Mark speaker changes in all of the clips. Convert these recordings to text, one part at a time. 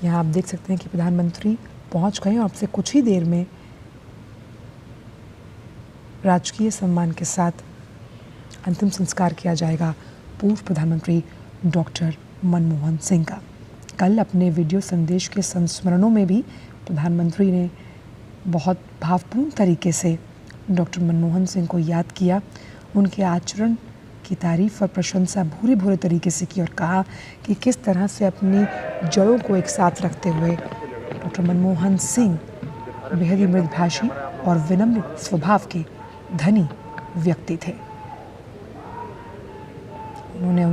Speaker 1: यहाँ आप देख सकते हैं कि प्रधानमंत्री पहुँच गए और अब से कुछ ही देर में राजकीय सम्मान के साथ अंतिम संस्कार किया जाएगा पूर्व प्रधानमंत्री डॉक्टर मनमोहन सिंह का। कल अपने वीडियो संदेश के संस्मरणों में भी प्रधानमंत्री ने बहुत भावपूर्ण तरीके से डॉक्टर मनमोहन सिंह को याद किया, उनके आचरण की तारीफ और प्रशंसा भूरे भूरे तरीके से की और कहा कि किस तरह से अपनी जड़ों को एक साथ रखते हुए डॉक्टर मनमोहन सिंह बेहद ही मृदुभाषी और विनम्र स्वभाव के धनी व्यक्ति थे। उन्होंने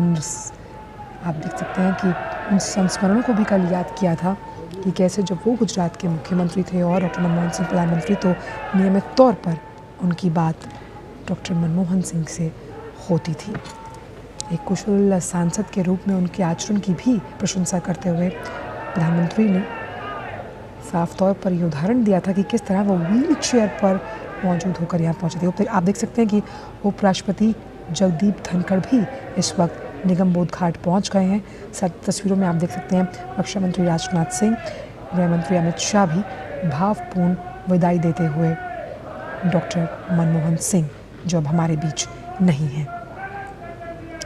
Speaker 1: आप देख सकते हैं कि उन संस्मरणों को भी कल याद किया था कि कैसे जब वो गुजरात के मुख्यमंत्री थे और डॉक्टर मनमोहन सिंह प्रधानमंत्री, तो नियमित तौर पर उनकी बात डॉक्टर मनमोहन सिंह से होती थी। एक कुशल सांसद के रूप में उनके आचरण की भी प्रशंसा करते हुए प्रधानमंत्री ने साफ तौर पर ये उदाहरण दिया था कि किस तरह वो व्हील चेयर पर मौजूद होकर यहाँ पहुँचे थे। आप देख सकते हैं कि उपराष्ट्रपति जगदीप धनखड़ भी इस वक्त निगम बोध घाट पहुँच गए हैं। तस्वीरों में आप देख सकते हैं रक्षा मंत्री राजनाथ सिंह, गृह मंत्री अमित शाह भी भावपूर्ण विदाई देते हुए डॉक्टर मनमोहन सिंह जो अब हमारे बीच नहीं हैं।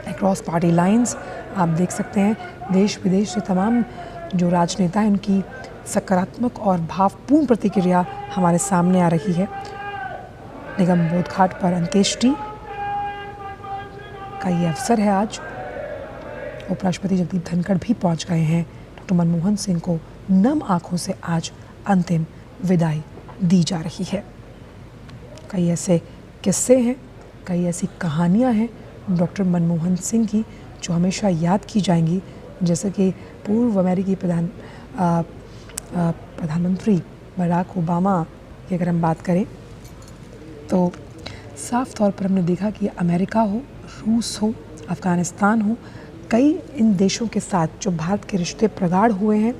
Speaker 1: अक्रॉस पार्टी लाइंस आप देख सकते हैं देश विदेश से तमाम जो राजनेता हैं उनकी सकारात्मक और भावपूर्ण प्रतिक्रिया हमारे सामने आ रही है। निगम बोध घाट पर अंत्येष्टि का ये अवसर है आज। उपराष्ट्रपति जगदीप धनखड़ भी पहुंच गए हैं। डॉक्टर मनमोहन सिंह को नम आंखों से आज अंतिम विदाई दी जा रही है। कई ऐसे किस्से हैं, कई ऐसी कहानियां हैं डॉक्टर मनमोहन सिंह की जो हमेशा याद की जाएंगी। जैसे कि पूर्व अमेरिकी प्रधानमंत्री बराक ओबामा की अगर हम बात करें तो साफ तौर पर हमने देखा कि अमेरिका हो, रूस हो, अफ़गानिस्तान हो, कई इन देशों के साथ जो भारत के रिश्ते प्रगाढ़ हुए हैं,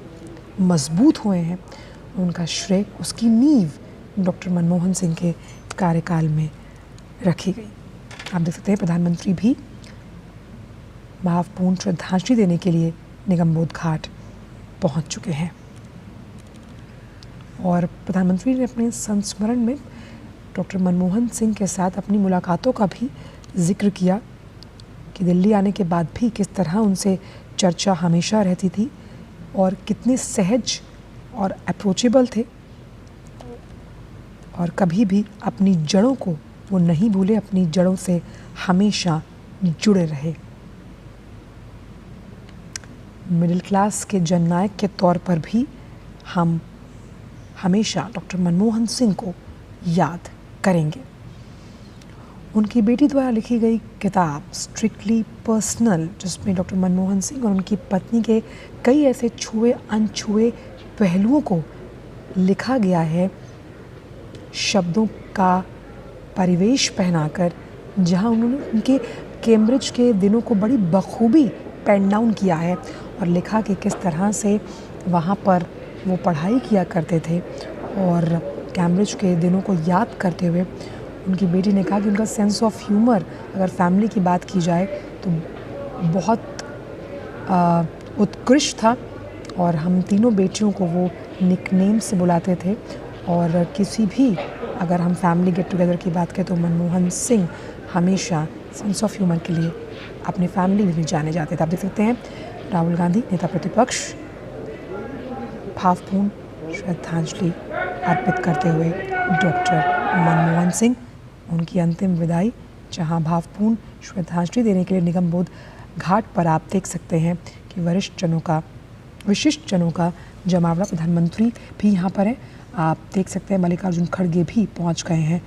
Speaker 1: मजबूत हुए हैं, उनका श्रेय, उसकी नींव डॉक्टर मनमोहन सिंह के कार्यकाल में रखी गई। आप देख सकते हैं प्रधानमंत्री भी भावपूर्ण श्रद्धांजलि देने के लिए निगम बोध घाट पहुंच चुके हैं। और प्रधानमंत्री ने अपने संस्मरण में डॉक्टर मनमोहन सिंह के साथ अपनी मुलाकातों का भी जिक्र किया कि दिल्ली आने के बाद भी किस तरह उनसे चर्चा हमेशा रहती थी और कितने सहज और अप्रोचेबल थे और कभी भी अपनी जड़ों को वो नहीं भूले, अपनी जड़ों से हमेशा जुड़े रहे। मिडिल क्लास के जननायक के तौर पर भी हम हमेशा डॉक्टर मनमोहन सिंह को याद करेंगे। उनकी बेटी द्वारा लिखी गई किताब स्ट्रिक्टली पर्सनल, जिसमें डॉक्टर मनमोहन सिंह और उनकी पत्नी के कई ऐसे छुए अनछुए पहलुओं को लिखा गया है, शब्दों का परिवेश पहनाकर, जहां उन्होंने उनके कैम्ब्रिज के दिनों को बड़ी बखूबी पेन डाउन किया है और लिखा कि किस तरह से वहाँ पर वो पढ़ाई किया करते थे। और कैम्ब्रिज के दिनों को याद करते हुए उनकी बेटी ने कहा कि उनका सेंस ऑफ ह्यूमर, अगर फैमिली की बात की जाए तो बहुत उत्कृष्ट था और हम तीनों बेटियों को वो निकनेम से बुलाते थे। और किसी भी अगर हम फैमिली गेट टुगेदर की बात करें तो मनमोहन सिंह हमेशा सेंस ऑफ ह्यूमर के लिए अपनी फैमिली में भी जाने जाते थे। आप देख सकते हैं राहुल गांधी नेता प्रतिपक्ष भावपूर्ण श्रद्धांजलि अर्पित करते हुए डॉक्टर मनमोहन सिंह, उनकी अंतिम विदाई, जहां भावपूर्ण श्रद्धांजलि देने के लिए निगम बोध घाट पर आप देख सकते हैं कि विशिष्ट जनों का जमावड़ा। प्रधानमंत्री भी यहाँ पर है। आप देख सकते हैं मल्लिकार्जुन खड़गे भी पहुँच गए हैं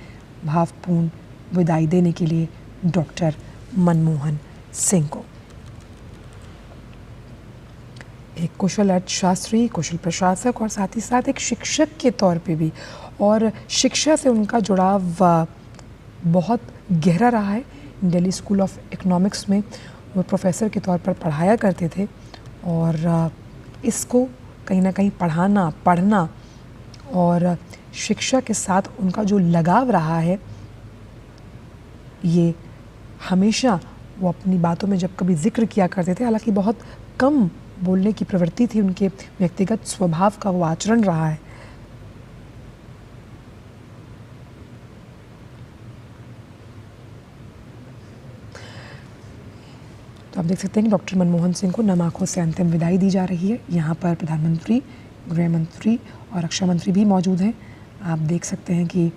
Speaker 1: भावपूर्ण विदाई देने के लिए डॉक्टर मनमोहन सिंह को। एक कुशल अर्थशास्त्री, कुशल प्रशासक और साथ ही साथ एक शिक्षक के तौर पे भी, और शिक्षा से उनका जुड़ाव बहुत गहरा रहा है। दिल्ली स्कूल ऑफ इकोनॉमिक्स में वो प्रोफेसर के तौर पर पढ़ाया करते थे और इसको कहीं ना कहीं पढ़ना और शिक्षा के साथ उनका जो लगाव रहा है, ये हमेशा वो अपनी बातों में जब कभी जिक्र किया करते थे, हालांकि बहुत कम बोलने की प्रवृत्ति थी, उनके व्यक्तिगत स्वभाव का वो आचरण रहा है। तो आप देख सकते हैं कि डॉक्टर मनमोहन सिंह को नम आंखों से अंतिम विदाई दी जा रही है। यहाँ पर प्रधानमंत्री, गृह मंत्री और रक्षा मंत्री भी मौजूद हैं। आप देख सकते हैं कि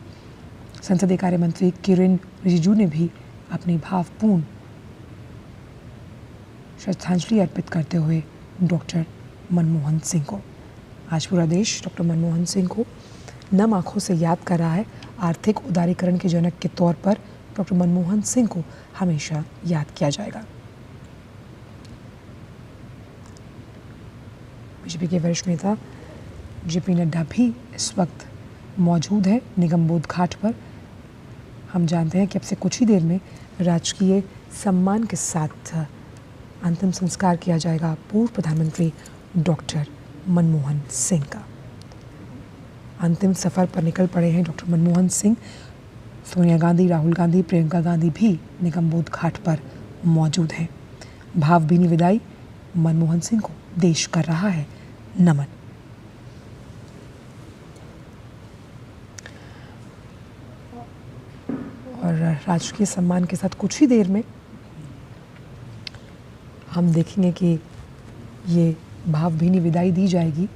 Speaker 1: संसदीय कार्य मंत्री किरेन रिजिजू ने भी अपनी भावपूर्ण श्रद्धांजलि अर्पित करते हुए डॉक्टर मनमोहन सिंह को, आज पूरा देश डॉक्टर मनमोहन सिंह को नम आंखों से याद कर रहा है। आर्थिक उदारीकरण के जनक के तौर पर डॉक्टर मनमोहन सिंह को हमेशा याद किया जाएगा। बीजेपी के वरिष्ठ नेता जेपी नड्डा भी इस वक्त मौजूद है निगम बोध घाट पर। हम जानते हैं कि अब से कुछ ही देर में राजकीय सम्मान के साथ अंतिम संस्कार किया जाएगा पूर्व प्रधानमंत्री डॉक्टर मनमोहन सिंह का। अंतिम सफ़र पर निकल पड़े हैं डॉक्टर मनमोहन सिंह। सोनिया गांधी, राहुल गांधी, प्रियंका गांधी भी निगम बोध घाट पर मौजूद हैं। भावभीनी विदाई मनमोहन सिंह को देश कर रहा है नमन। और राजकीय सम्मान के साथ कुछ ही देर में हम देखेंगे कि ये भावभीनी विदाई दी जाएगी।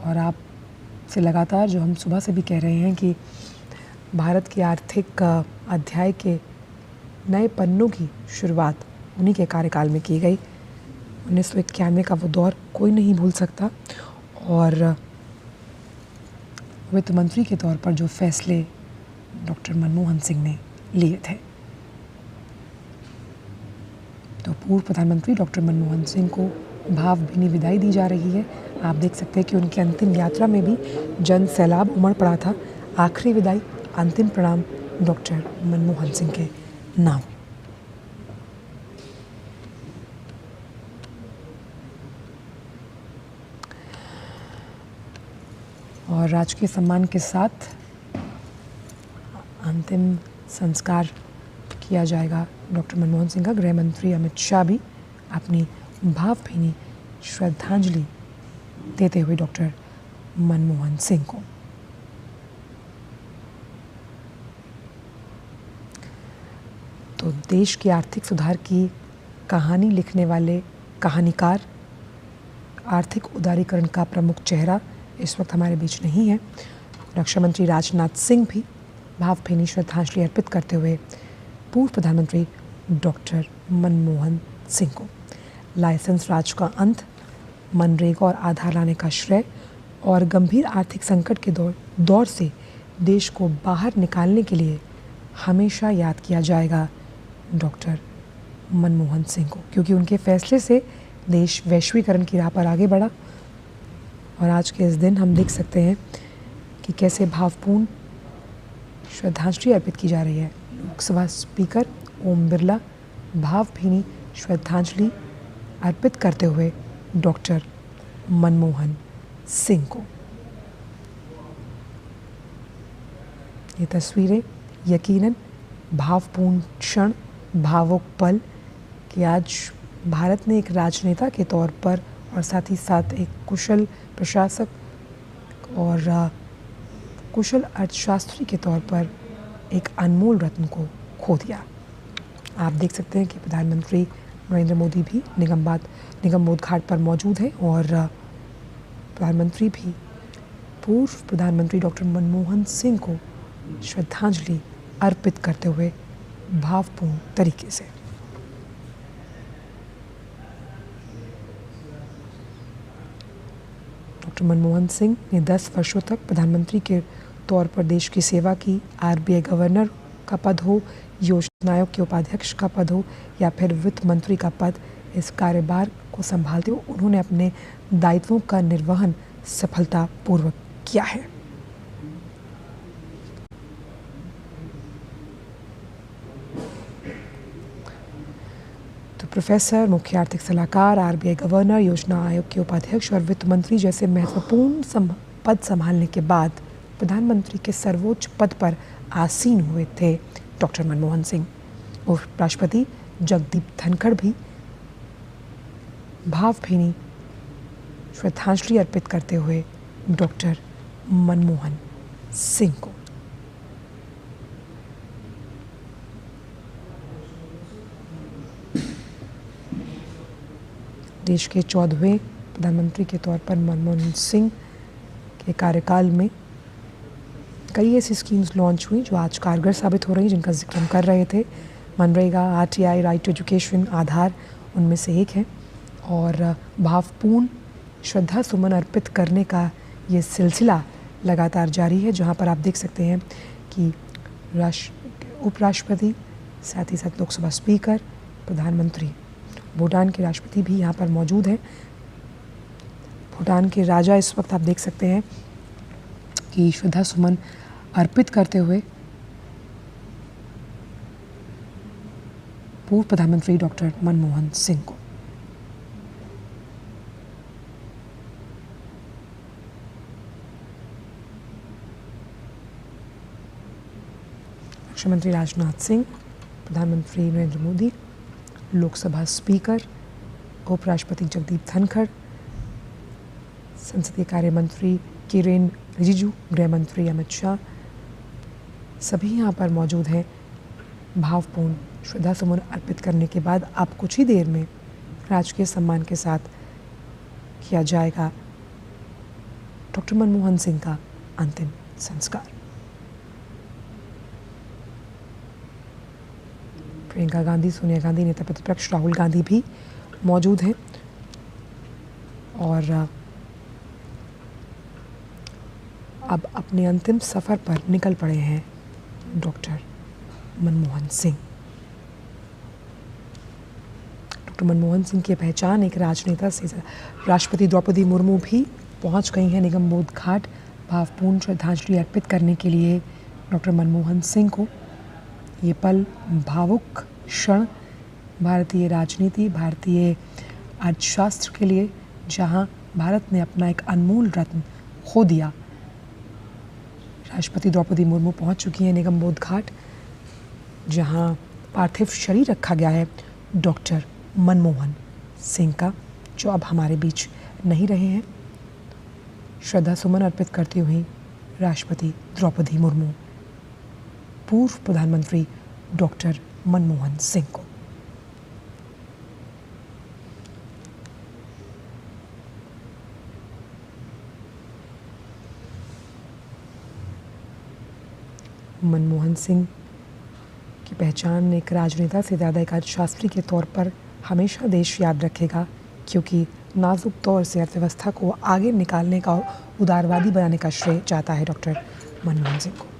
Speaker 1: और आप से लगातार जो हम सुबह से भी कह रहे हैं कि भारत के आर्थिक अध्याय के नए पन्नों की शुरुआत उन्हीं के कार्यकाल में की गई। 1991 का वो दौर कोई नहीं भूल सकता। और वित्त मंत्री के तौर पर जो फैसले डॉक्टर मनमोहन सिंह ने लिए थे, तो पूर्व प्रधानमंत्री डॉक्टर मनमोहन सिंह को भावभीनी विदाई दी जा रही है। आप देख सकते हैं कि उनकी अंतिम यात्रा में भी जन सैलाब उमड़ पड़ा था। आखिरी विदाई, अंतिम प्रणाम डॉक्टर मनमोहन सिंह के नाम। और राजकीय सम्मान के साथ अंतिम संस्कार किया जाएगा डॉक्टर मनमोहन सिंह का। गृह मंत्री अमित शाह भी अपनी भावभीनी श्रद्धांजलि देते हुए डॉक्टर मनमोहन सिंह को। तो देश के आर्थिक सुधार की कहानी लिखने वाले कहानीकार, आर्थिक उदारीकरण का प्रमुख चेहरा इस वक्त हमारे बीच नहीं है। रक्षा मंत्री राजनाथ सिंह भी भावभीनी श्रद्धांजलि अर्पित करते हुए पूर्व प्रधानमंत्री डॉक्टर मनमोहन सिंह को लाइसेंस राज का अंत, मनरेगा और आधार लाने का श्रेय और गंभीर आर्थिक संकट के दौर से देश को बाहर निकालने के लिए हमेशा याद किया जाएगा डॉक्टर मनमोहन सिंह को, क्योंकि उनके फैसले से देश वैश्वीकरण की राह पर आगे बढ़ा। और आज के इस दिन हम देख सकते हैं कि कैसे भावपूर्ण श्रद्धांजलि अर्पित की जा रही है। लोकसभा स्पीकर ओम बिरला भावभीनी श्रद्धांजलि अर्पित करते हुए डॉक्टर मनमोहन सिंह को। ये तस्वीरें यकीनन भावपूर्ण क्षण, भावुक पल कि आज भारत ने एक राजनेता के तौर पर और साथ ही साथ एक कुशल प्रशासक और कुशल अर्थशास्त्री के तौर पर एक अनमोल रत्न को खो दिया। आप देख सकते हैं कि प्रधानमंत्री नरेंद्र मोदी भी निगम बोध घाट पर मौजूद हैं और प्रधानमंत्री भी पूर्व प्रधानमंत्री डॉक्टर मनमोहन सिंह को श्रद्धांजलि अर्पित करते हुए भावपूर्ण तरीके से। डॉक्टर मनमोहन सिंह ने 10 वर्षों तक प्रधानमंत्री के तौर पर देश की सेवा की। आरबीआई गवर्नर का पद हो, योजना आयोग के उपाध्यक्ष का पद हो या फिर वित्त मंत्री का पद, इस कार्यभार को संभालते हुए उन्होंने अपने दायित्वों का निर्वहन सफलतापूर्वक किया है। तो प्रोफेसर, मुख्य आर्थिक सलाहकार, आरबीआई गवर्नर, योजना आयोग के उपाध्यक्ष और वित्त मंत्री जैसे महत्वपूर्ण पद संभालने के बाद प्रधानमंत्री के सर्वोच्च पद पर आसीन हुए थे डॉक्टर मनमोहन सिंह। उपराष्ट्रपति जगदीप धनखड़ भी भावभीनी श्रद्धांजलि अर्पित करते हुए डॉक्टर मनमोहन सिंह को। देश के 14वें प्रधानमंत्री के तौर पर मनमोहन सिंह के कार्यकाल में कई ऐसी स्कीम्स लॉन्च हुई जो आज कारगर साबित हो रही, जिनका जिक्र हम कर रहे थे। MNREGA, RTI, right to education, Aadhaar उनमें से एक है। और भावपूर्ण श्रद्धा सुमन अर्पित करने का ये सिलसिला लगातार जारी है, जहां पर आप देख सकते हैं कि उपराष्ट्रपति, साथ ही साथ लोकसभा स्पीकर, प्रधानमंत्री, भूटान के राष्ट्रपति भी यहाँ पर मौजूद हैं। भूटान के राजा इस वक्त आप देख सकते हैं कि श्रद्धा सुमन अर्पित करते हुए पूर्व प्रधानमंत्री डॉक्टर मनमोहन सिंह को। रक्षा मंत्री राजनाथ सिंह, प्रधानमंत्री नरेंद्र मोदी, लोकसभा स्पीकर, उपराष्ट्रपति जगदीप धनखड़, संसदीय कार्य मंत्री किरेन रिजिजू, गृह मंत्री अमित शाह, सभी यहाँ पर मौजूद हैं। भावपूर्ण श्रद्धा सुमन अर्पित करने के बाद अब कुछ ही देर में राजकीय सम्मान के साथ किया जाएगा डॉक्टर मनमोहन सिंह का अंतिम संस्कार। प्रियंका गांधी, सोनिया गांधी, नेता प्रतिपक्ष राहुल गांधी भी मौजूद हैं और अब अपने अंतिम सफ़र पर निकल पड़े हैं डॉक्टर मनमोहन सिंह। डॉक्टर मनमोहन सिंह की पहचान एक राजनेता से, राष्ट्रपति द्रौपदी मुर्मू भी पहुंच गई हैं निगम बोध घाट भावपूर्ण श्रद्धांजलि अर्पित करने के लिए डॉक्टर मनमोहन सिंह को। ये पल भावुक क्षण भारतीय राजनीति, भारतीय अर्थशास्त्र के लिए, जहां भारत ने अपना एक अनमोल रत्न खो दिया। राष्ट्रपति द्रौपदी मुर्मू पहुंच चुकी हैं निगम बोध घाट, जहां पार्थिव शरीर रखा गया है डॉक्टर मनमोहन सिंह का, जो अब हमारे बीच नहीं रहे हैं। श्रद्धा सुमन अर्पित करती हुई राष्ट्रपति द्रौपदी मुर्मू पूर्व प्रधानमंत्री डॉक्टर मनमोहन सिंह को। मनमोहन सिंह की पहचान एक राजनेता से ज़्यादा एक अर्थशास्त्री के तौर पर हमेशा देश याद रखेगा, क्योंकि नाजुक दौर से अर्थव्यवस्था को आगे निकालने का और उदारवादी बनाने का श्रेय जाता है डॉक्टर मनमोहन सिंह को।